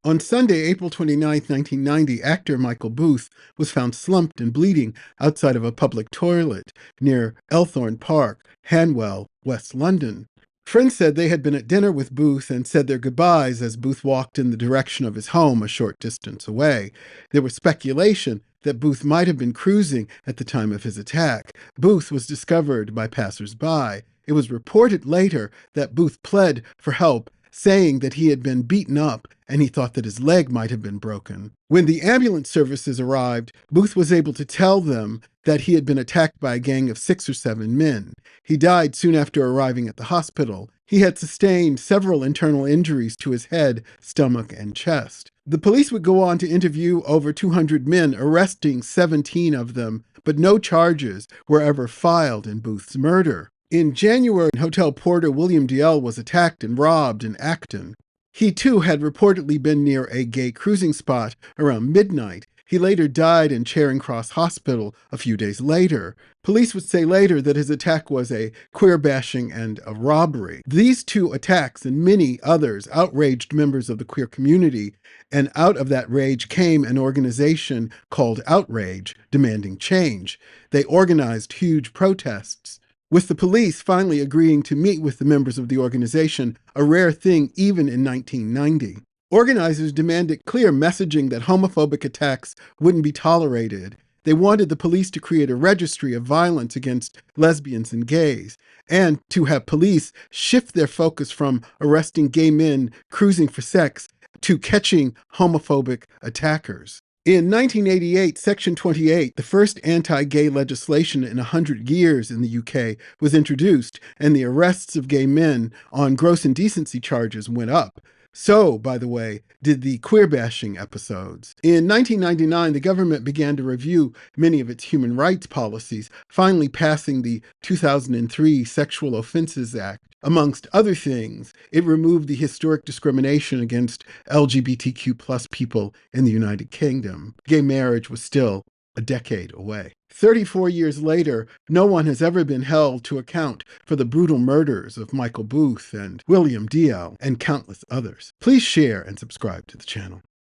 On Sunday, April 29, 1990, actor Michael Booth was found slumped and bleeding outside of a public toilet near Elthorne Park, Hanwell, West London. Friends said they had been at dinner with Booth and said their goodbyes as Booth walked in the direction of his home a short distance away. There was speculation that Booth might have been cruising at the time of his attack. Booth was discovered by passers-by. It was reported later that Booth pled for help, saying that he had been beaten up and he thought that his leg might have been broken. When the ambulance services arrived, Booth was able to tell them that he had been attacked by a gang of 6 or 7 men. He died soon after arriving at the hospital. He had sustained several internal injuries to his head, stomach, and chest. The police would go on to interview over 200 men, arresting 17 of them, but no charges were ever filed in Booth's murder. In January, hotel porter William Dalziel was attacked and robbed in Acton. He too had reportedly been near a gay cruising spot around midnight. He later died in Charing Cross Hospital a few days later. Police would say later that his attack was a queer bashing and a robbery. These two attacks and many others outraged members of the queer community, and out of that rage came an organization called Outrage, demanding change. They organized huge protests, with the police finally agreeing to meet with the members of the organization, a rare thing even in 1990. Organizers demanded clear messaging that homophobic attacks wouldn't be tolerated. They wanted the police to create a registry of violence against lesbians and gays, and to have police shift their focus from arresting gay men cruising for sex to catching homophobic attackers. In 1988, Section 28, the first anti-gay legislation in 100 years in the UK, was introduced, and the arrests of gay men on gross indecency charges went up. So, by the way, did the queer-bashing episodes. In 1999, the government began to review many of its human rights policies, finally passing the 2003 Sexual Offences Act. Amongst other things, it removed the historic discrimination against LGBTQ+ people in the United Kingdom. Gay marriage was still a decade away. 34 years later, no one has ever been held to account for the brutal murders of Michael Booth and William Dalziel and countless others. Please share and subscribe to the channel.